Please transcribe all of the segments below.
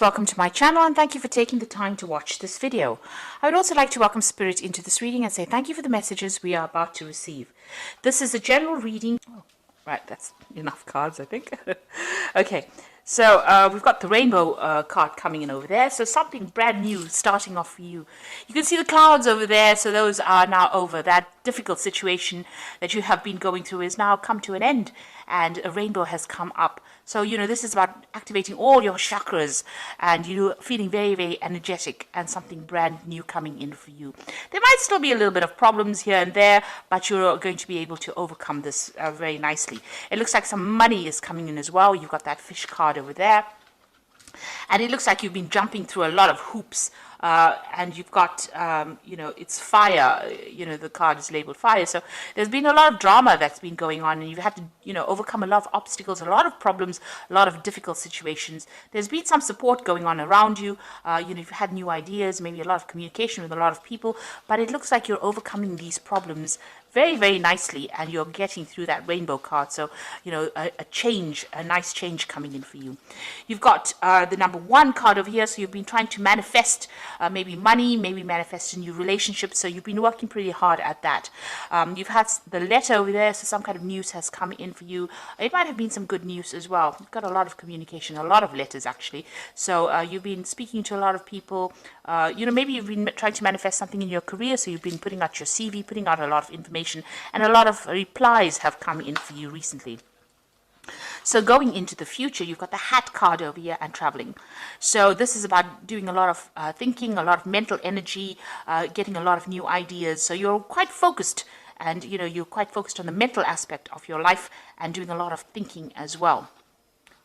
Welcome to my channel and thank you for taking the time to watch this video. I would also like to welcome Spirit into this reading and say thank you for the messages we are about to receive. This is a general reading. Oh, right, that's enough cards, I think. Okay, so we've got the rainbow card coming in over there. So something brand new starting off for you. You can see the clouds over there, so those are now over. That difficult situation that you have been going through is now come to an end and a rainbow has come up. So, this is about activating all your chakras and feeling very, very energetic and something brand new coming in for you. There might still be a little bit of problems here and there, but you're going to be able to overcome this very nicely. It looks like some money is coming in as well. You've got that fish card over there. And it looks like you've been jumping through a lot of hoops. And you've got, it's fire, the card is labeled fire. So there's been a lot of drama that's been going on and you've had to, overcome a lot of obstacles, a lot of problems, a lot of difficult situations. There's been some support going on around you. You've had new ideas, maybe a lot of communication with a lot of people, but it looks like you're overcoming these problems very, very nicely and you're getting through that rainbow card. So, a nice change coming in for you. You've got the number 1 card over here. So you've been trying to manifest maybe money, maybe manifest a new relationship. So you've been working pretty hard at that. You've had the letter over there. So some kind of news has come in for you. It might have been some good news as well. You've got a lot of communication, a lot of letters actually. So you've been speaking to a lot of people. Maybe you've been trying to manifest something in your career. So you've been putting out your CV, putting out a lot of information. And a lot of replies have come in for you recently. So going into the future, you've got the hat card over here and traveling. So this is about doing a lot of thinking, a lot of mental energy, getting a lot of new ideas. So you're quite focused and, you're quite focused on the mental aspect of your life and doing a lot of thinking as well.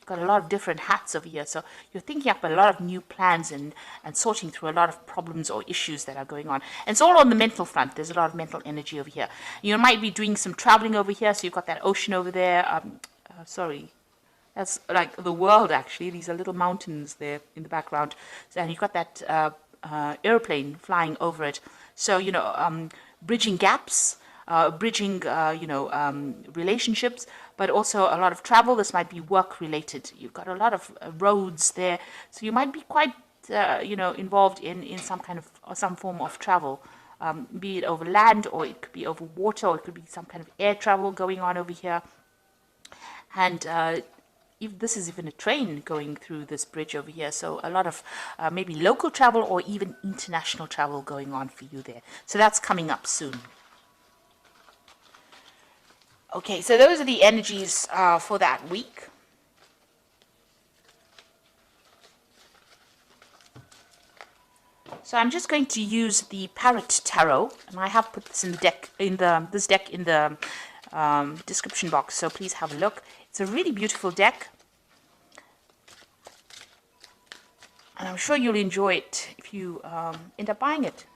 Got a lot of different hats over here, so you're thinking up a lot of new plans and sorting through a lot of problems or issues that are going on. And it's all on the mental front. There's a lot of mental energy over here. You might be doing some traveling over here, so you've got that ocean over there. That's like the world actually. These are little mountains there in the background, and you've got that airplane flying over it. So bridging gaps. Bridging, relationships, but also a lot of travel. This might be work related. You've got a lot of roads there, so you might be quite, involved in some form of travel, be it over land or it could be over water or it could be some kind of air travel going on over here. And if this is even a train going through this bridge over here, so a lot of maybe local travel or even international travel going on for you there. So that's coming up soon. Okay, so those are the energies for that week. So I'm just going to use the Parrot Tarot, and I have put this in the deck in the description box. So please have a look. It's a really beautiful deck, and I'm sure you'll enjoy it if you end up buying it.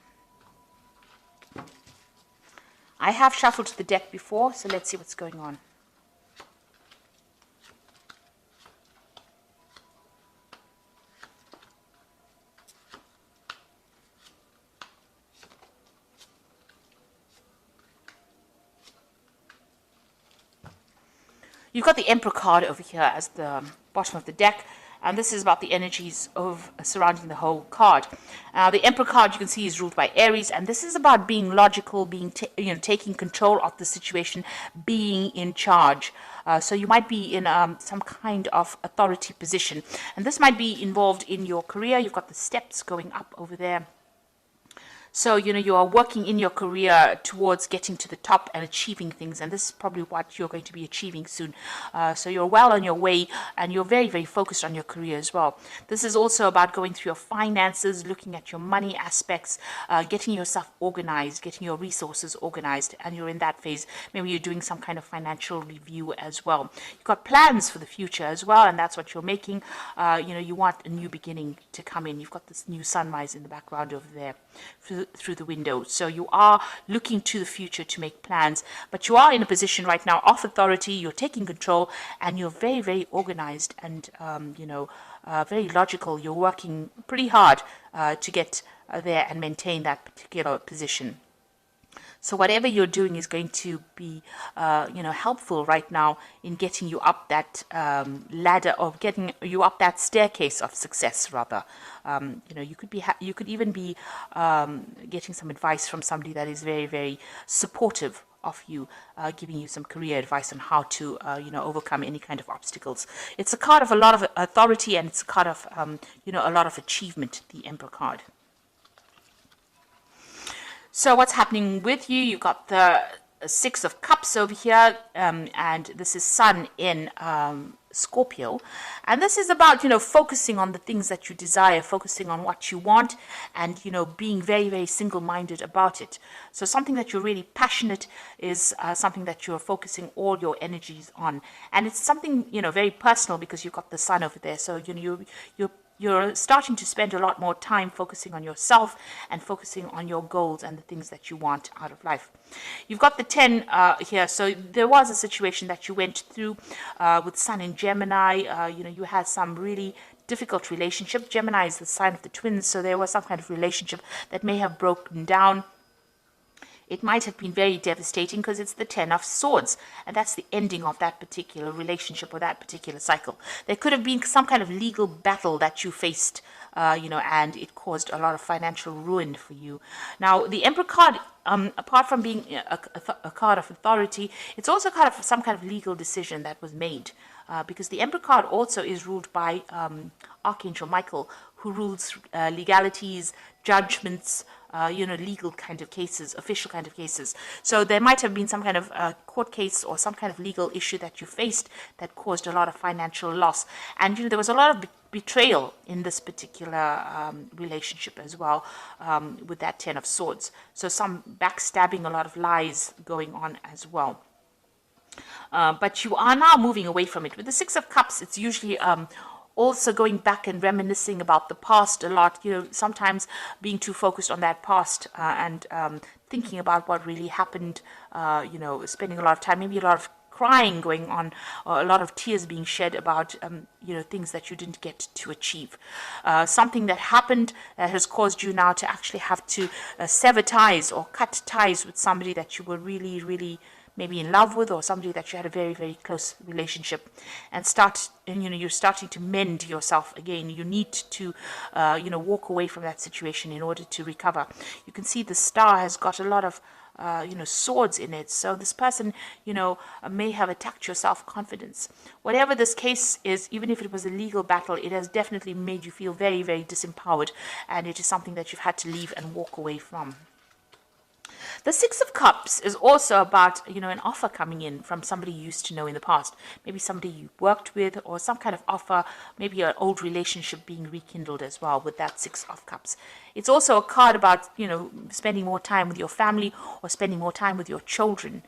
I have shuffled the deck before, so let's see what's going on. You've got the Emperor card over here as the bottom of the deck. And this is about the energies of surrounding the whole card. The Emperor card, you can see, is ruled by Aries, and this is about being logical, being taking control of the situation, being in charge. So you might be in some kind of authority position, and this might be involved in your career. You've got the steps going up over there. So, you are working in your career towards getting to the top and achieving things. And this is probably what you're going to be achieving soon. So you're well on your way and you're very, very focused on your career as well. This is also about going through your finances, looking at your money aspects, getting yourself organized, getting your resources organized. And you're in that phase. Maybe you're doing some kind of financial review as well. You've got plans for the future as well. And that's what you're making. You want a new beginning to come in. You've got this new sunrise in the background over there through the window. So you are looking to the future to make plans, but you are in a position right now of authority. You're taking control and you're very, very organized and, very logical. You're working pretty hard to get there and maintain that particular position. So whatever you're doing is going to be, helpful right now in getting you up that ladder, or getting you up that staircase of success. Rather, you could be, you could even be getting some advice from somebody that is very, very supportive of you, giving you some career advice on how to, overcome any kind of obstacles. It's a card of a lot of authority, and it's a card of, a lot of achievement. The Emperor card. So what's happening with you? You've got the Six of Cups over here, and this is Sun in Scorpio. And this is about, focusing on the things that you desire, focusing on what you want, and, being very, very single-minded about it. So something that you're really passionate is something that you're focusing all your energies on. And it's something, very personal, because you've got the Sun over there. So, you're starting to spend a lot more time focusing on yourself and focusing on your goals and the things that you want out of life. You've got the 10 here. So there was a situation that you went through with Sun in Gemini. You had some really difficult relationship. Gemini is the sign of the twins, so there was some kind of relationship that may have broken down. It might have been very devastating because it's the 10 of Swords, and that's the ending of that particular relationship or that particular cycle. There could have been some kind of legal battle that you faced, and it caused a lot of financial ruin for you. Now, the Emperor card, apart from being a card of authority, it's also kind of some kind of legal decision that was made. Because the Emperor card also is ruled by Archangel Michael, who rules legalities, judgments, legal kind of cases, official kind of cases. So there might have been some kind of court case or some kind of legal issue that you faced that caused a lot of financial loss. And, there was a lot of betrayal in this particular relationship as well, with that 10 of Swords. So some backstabbing, a lot of lies going on as well. But you are now moving away from it. With the Six of Cups, it's usually also going back and reminiscing about the past a lot, sometimes being too focused on that past and thinking about what really happened, spending a lot of time, maybe a lot of crying going on, or a lot of tears being shed about, things that you didn't get to achieve. Something that happened that has caused you now to actually have to sever ties or cut ties with somebody that you were really, really maybe in love with, or somebody that you had a very, very close relationship, and you're starting to mend yourself again. You need to, walk away from that situation in order to recover. You can see the star has got a lot of, swords in it. So this person, may have attacked your self-confidence. Whatever this case is, even if it was a legal battle, it has definitely made you feel very, very disempowered, and it is something that you've had to leave and walk away from. The Six of Cups is also about, an offer coming in from somebody you used to know in the past. Maybe somebody you worked with, or some kind of offer, maybe an old relationship being rekindled as well with that Six of Cups. It's also a card about, spending more time with your family, or spending more time with your children.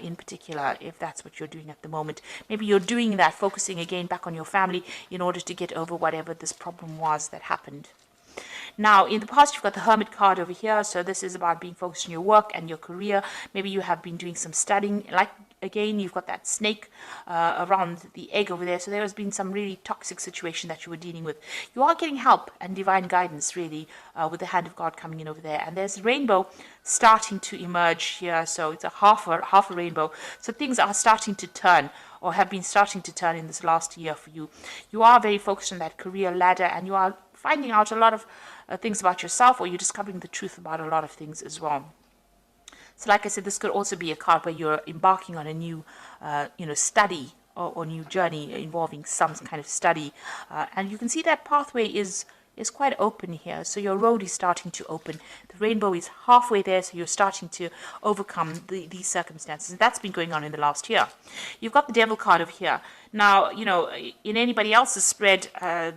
In particular, if that's what you're doing at the moment. Maybe you're doing that, focusing again back on your family in order to get over whatever this problem was that happened. Now, in the past, you've got the Hermit card over here. So this is about being focused on your work and your career. Maybe you have been doing some studying. Like, again, you've got that snake around the egg over there. So there has been some really toxic situation that you were dealing with. You are getting help and divine guidance, really, with the hand of God coming in over there. And there's a rainbow starting to emerge here. So it's a half a rainbow. So things are starting to turn, or have been starting to turn in this last year for you. You are very focused on that career ladder, and you are finding out a lot of things about yourself, or you're discovering the truth about a lot of things as well. So like I said, this could also be a card where you're embarking on a new, study or new journey involving some kind of study. And you can see that pathway is quite open here. So your road is starting to open. The rainbow is halfway there, so you're starting to overcome these circumstances. And that's been going on in the last year. You've got the Devil card over here. Now, in anybody else's spread,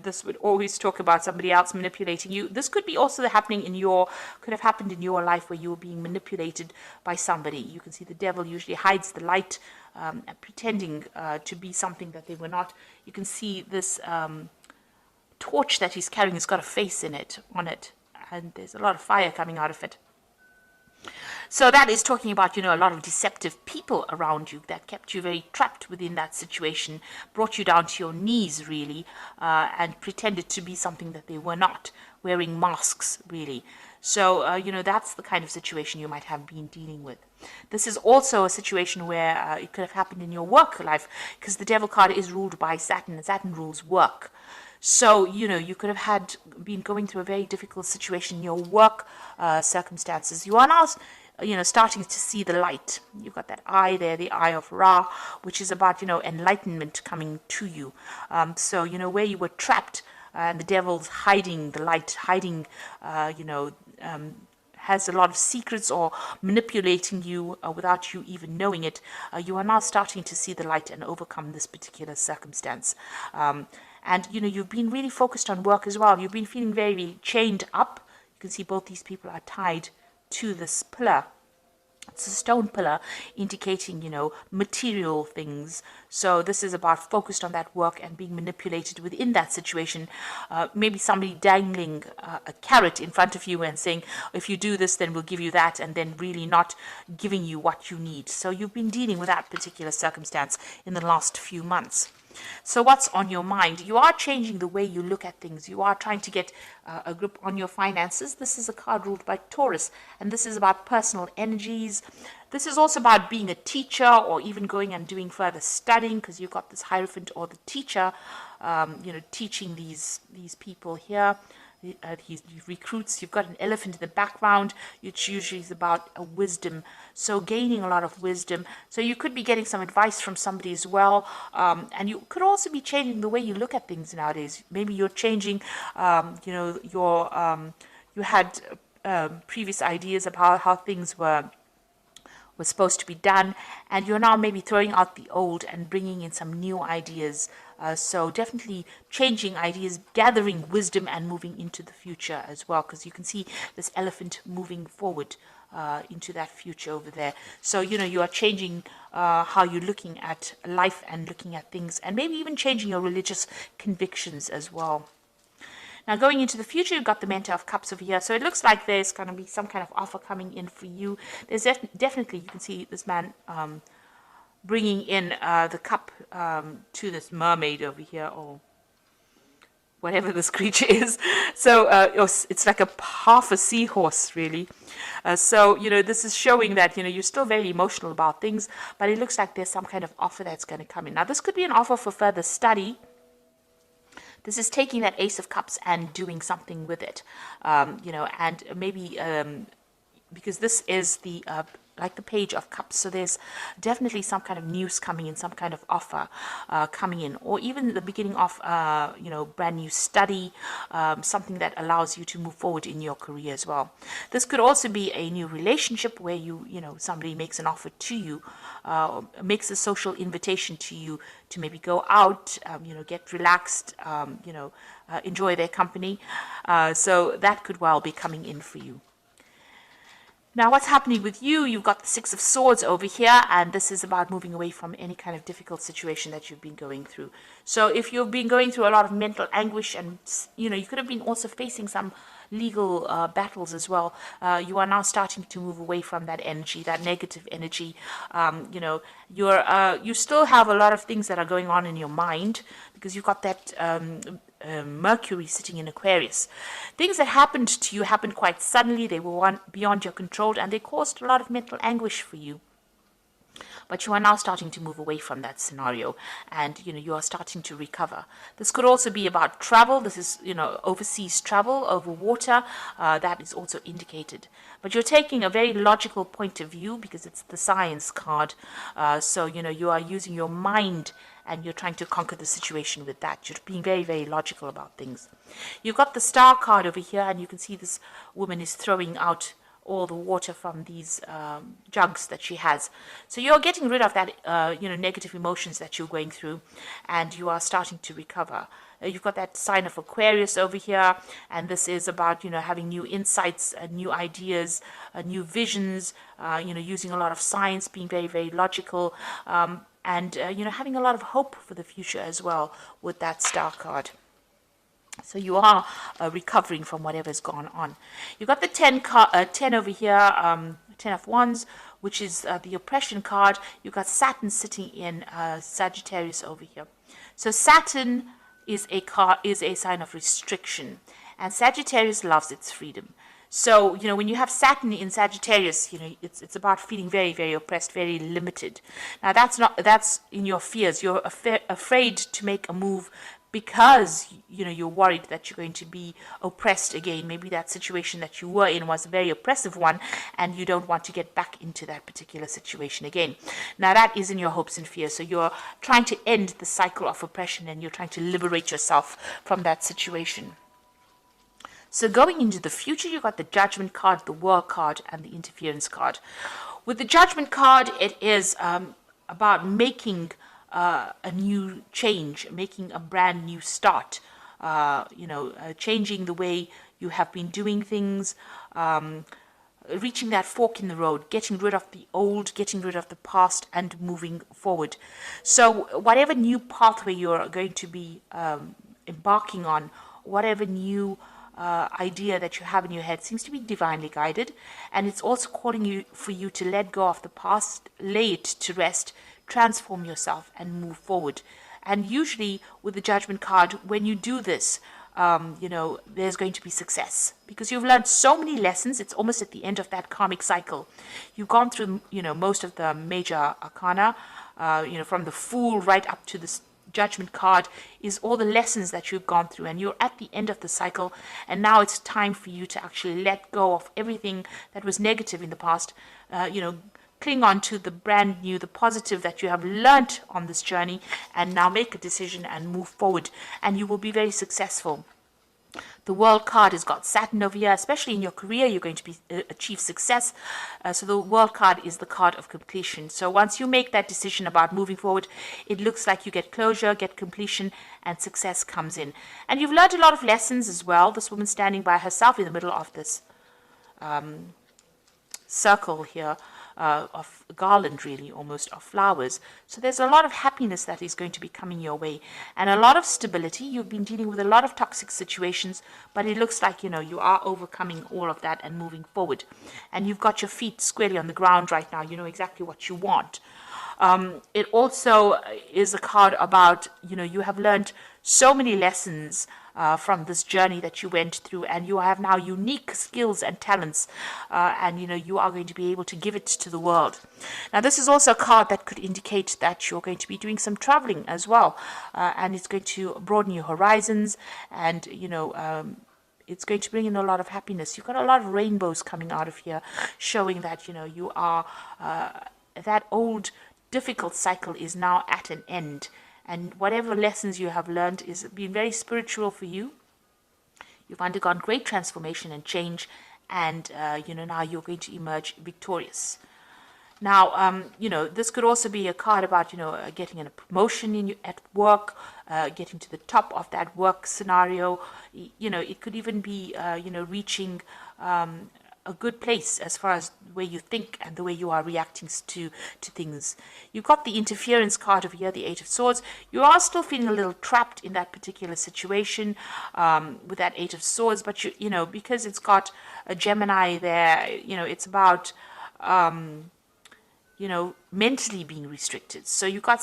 this would always talk about somebody else manipulating you. This could be also could have happened in your life where you were being manipulated by somebody. You can see the devil usually hides the light, pretending to be something that they were not. You can see this torch that he's carrying has got a face on it, and there's a lot of fire coming out of it. So that is talking about, a lot of deceptive people around you that kept you very trapped within that situation, brought you down to your knees, really, and pretended to be something that they were not, wearing masks, really. So, that's the kind of situation you might have been dealing with. This is also a situation where it could have happened in your work life, because the Devil card is ruled by Saturn, and Saturn rules work. So, you could have been going through a very difficult situation in your work circumstances. You are now, starting to see the light. You've got that eye there, the eye of Ra, which is about, enlightenment coming to you. So, where you were trapped, and the devil's hiding the light, hiding, has a lot of secrets or manipulating you without you even knowing it, you are now starting to see the light and overcome this particular circumstance. And, you've been really focused on work as well. You've been feeling very chained up. You can see both these people are tied to this pillar. It's a stone pillar indicating, material things. So this is about focused on that work and being manipulated within that situation. Maybe somebody dangling a carrot in front of you and saying, if you do this, then we'll give you that, and then really not giving you what you need. So you've been dealing with that particular circumstance in the last few months. So what's on your mind? You are changing the way you look at things. You are trying to get a grip on your finances. This is a card ruled by Taurus, and this is about personal energies. This is also about being a teacher, or even going and doing further studying, because you've got this Hierophant or the teacher, teaching these people here. He recruits. You've got an elephant in the background, which usually is about a wisdom. So gaining a lot of wisdom. So you could be getting some advice from somebody as well. And you could also be changing the way you look at things nowadays. Maybe you're changing, you had previous ideas about how things were supposed to be done, and you're now maybe throwing out the old and bringing in some new ideas. So definitely changing ideas, gathering wisdom, and moving into the future as well, because you can see this elephant moving forward into that future over there. So, you are changing how you're looking at life and looking at things, and maybe even changing your religious convictions as well. Now, going into the future, you've got the Mentor of Cups over here. So it looks like there's going to be some kind of offer coming in for you. There's definitely, you can see this man bringing in the cup to this mermaid over here, or whatever this creature is. So it's like half a seahorse, really. So, this is showing that, you're still very emotional about things, but it looks like there's some kind of offer that's going to come in. Now, this could be an offer for further study. This is taking that Ace of Cups and doing something with it, and maybe because this is the like the Page of Cups, so there's definitely some kind of news coming in, some kind of offer coming in, or even the beginning of brand new study, something that allows you to move forward in your career as well. This could also be a new relationship where somebody makes an offer to you, makes a social invitation to you to maybe go out, get relaxed, enjoy their company. So that could well be coming in for you. Now, what's happening with you? You've got the Six of Swords over here, and this is about moving away from any kind of difficult situation that you've been going through. So if you've been going through a lot of mental anguish, and, you could have been also facing some legal battles as well, you are now starting to move away from that energy, that negative energy. You still have a lot of things that are going on in your mind, because you've got that Mercury sitting in Aquarius. Things that happened to you happened quite suddenly. They were beyond your control, and they caused a lot of mental anguish for you. But you are now starting to move away from that scenario, and you are starting to recover. This could also be about travel. This is overseas travel over water. That is also indicated. But you're taking a very logical point of view, because it's the Science card. So you are using your mind, and you're trying to conquer the situation with that. You're being very, very logical about things. You've got the Star card over here, and you can see this woman is throwing out all the water from these jugs that she has. So you're getting rid of that, negative emotions that you're going through, and you are starting to recover. You've got that sign of Aquarius over here, and this is about, having new insights, new ideas, new visions, using a lot of science, being very, very logical, and, having a lot of hope for the future as well with that Star card. So you are recovering from whatever's gone on. You got the 10 over here, 10 of Wands, which is the oppression card. You got Saturn sitting in Sagittarius over here. So Saturn is a sign of restriction, and Sagittarius loves its freedom. So, when you have Saturn in Sagittarius, it's about feeling very, very oppressed, very limited. Now, that's in your fears. You're afraid to make a move because, you're worried that you're going to be oppressed again. Maybe that situation that you were in was a very oppressive one, and you don't want to get back into that particular situation again. Now, that is in your hopes and fears. So you're trying to end the cycle of oppression, and you're trying to liberate yourself from that situation. So going into the future, you got the Judgment card, the World card, and the Interference card. With the Judgment card, it is about making a new change, making a brand new start, changing the way you have been doing things, reaching that fork in the road, getting rid of the old, getting rid of the past, and moving forward. So whatever new pathway you're going to be embarking on, whatever new idea that you have in your head seems to be divinely guided, and it's also calling for you to let go of the past, lay it to rest, transform yourself, and move forward. And usually with the Judgment card, when you do this, there's going to be success because you've learned so many lessons. It's almost at the end of that karmic cycle. You've gone through, most of the major arcana, from the Fool right up to the Judgment card is all the lessons that you've gone through, and you're at the end of the cycle, and now it's time for you to actually let go of everything that was negative in the past, cling on to the brand new, the positive that you have learnt on this journey, and now make a decision and move forward, and you will be very successful. The World card has got Saturn over here, especially in your career, you're going to achieve success. So the World card is the card of completion. So once you make that decision about moving forward, it looks like you get closure, get completion, and success comes in. And you've learned a lot of lessons as well. This woman standing by herself in the middle of this circle here. Of garland, really, almost, of flowers. So there's a lot of happiness that is going to be coming your way, and a lot of stability. You've been dealing with a lot of toxic situations, but it looks like, you are overcoming all of that and moving forward. And you've got your feet squarely on the ground right now. You know exactly what you want. It also is a card about, you have learned so many lessons from this journey that you went through, and you have now unique skills and talents, and you are going to be able to give it to the world. Now, this is also a card that could indicate that you're going to be doing some traveling as well, and it's going to broaden your horizons, and it's going to bring in a lot of happiness. You've got a lot of rainbows coming out of here, showing that you are that old difficult cycle is now at an end. And whatever lessons you have learned is been very spiritual for you. You've undergone great transformation and change, and now you're going to emerge victorious. Now, this could also be a card about getting a promotion at work, getting to the top of that work scenario. It could even be reaching a good place as far as the way you think and the way you are reacting to things. You've got the Interference card over here, the Eight of Swords. You are still feeling a little trapped in that particular situation with that Eight of Swords, but because it's got a Gemini there, it's about mentally being restricted. So you've got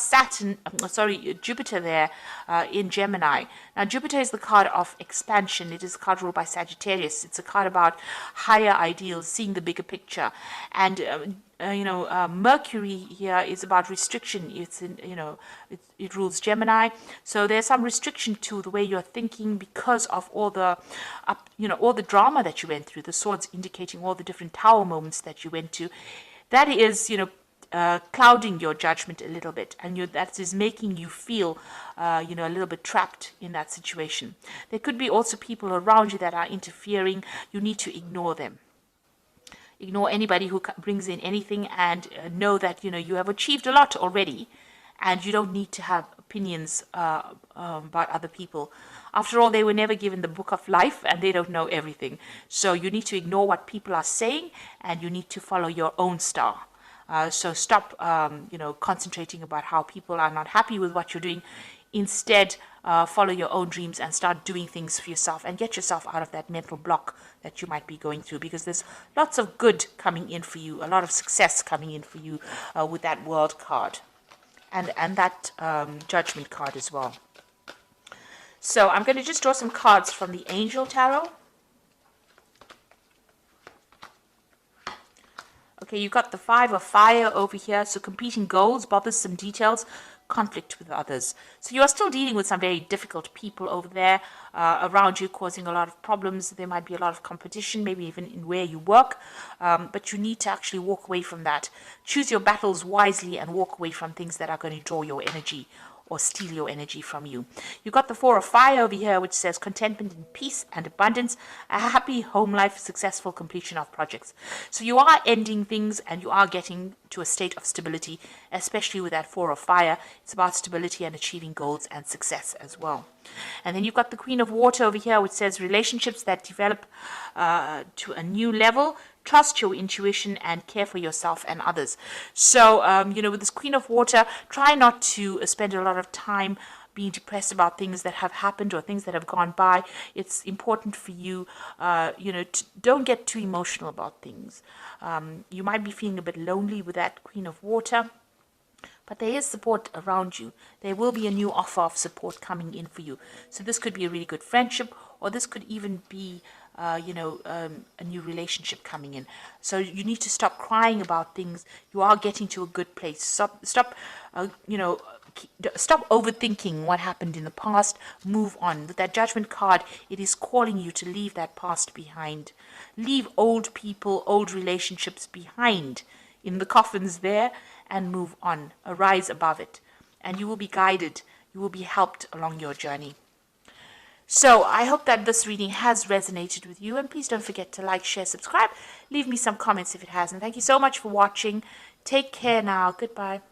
Jupiter there in Gemini. Now, Jupiter is the card of expansion. It is a card ruled by Sagittarius. It's a card about higher ideals, seeing the bigger picture. And, Mercury here is about restriction. It's in, it rules Gemini. So there's some restriction to the way you're thinking because of all the, all the drama that you went through. The swords indicating all the different tower moments that you went to. That is, clouding your judgment a little bit, and that is making you feel, a little bit trapped in that situation. There could be also people around you that are interfering. You need to ignore them. Ignore anybody who brings in anything, and know that, you have achieved a lot already, and you don't need to have opinions about other people. After all, they were never given the book of life, and they don't know everything. So you need to ignore what people are saying, and you need to follow your own star. So stop, concentrating about how people are not happy with what you're doing. Instead, follow your own dreams and start doing things for yourself and get yourself out of that mental block that you might be going through, because there's lots of good coming in for you, a lot of success coming in for you with that World card and that Judgment card as well. So I'm going to just draw some cards from the Angel Tarot. Okay, you've got the Five of Fire over here. So competing goals, bothersome details, conflict with others. So you are still dealing with some very difficult people over there around you, causing a lot of problems. There might be a lot of competition, maybe even in where you work. But you need to actually walk away from that. Choose your battles wisely and walk away from things that are going to draw your energy or steal your energy from you. You've got the Four of Fire over here, which says contentment and peace and abundance, a happy home life, successful completion of projects. So you are ending things and you are getting to a state of stability, especially with that Four of Fire. It's about stability and achieving goals and success as well. And then you've got the Queen of Water over here, which says relationships that develop to a new level. Trust your intuition and care for yourself and others. So, with this Queen of Water, try not to spend a lot of time being depressed about things that have happened or things that have gone by. It's important for you, don't get too emotional about things. You might be feeling a bit lonely with that Queen of Water, but there is support around you. There will be a new offer of support coming in for you. So this could be a really good friendship, or this could even be a new relationship coming in. So you need to stop crying about things. You are getting to a good place. Stop overthinking what happened in the past. Move on. With that Judgment card, it is calling you to leave that past behind. Leave old people, old relationships behind in the coffins there, and move on. Arise above it, and you will be guided. You will be helped along your journey. So I hope that this reading has resonated with you, and please don't forget to like, share, subscribe. Leave me some comments if it has, and thank you so much for watching. Take care now. Goodbye.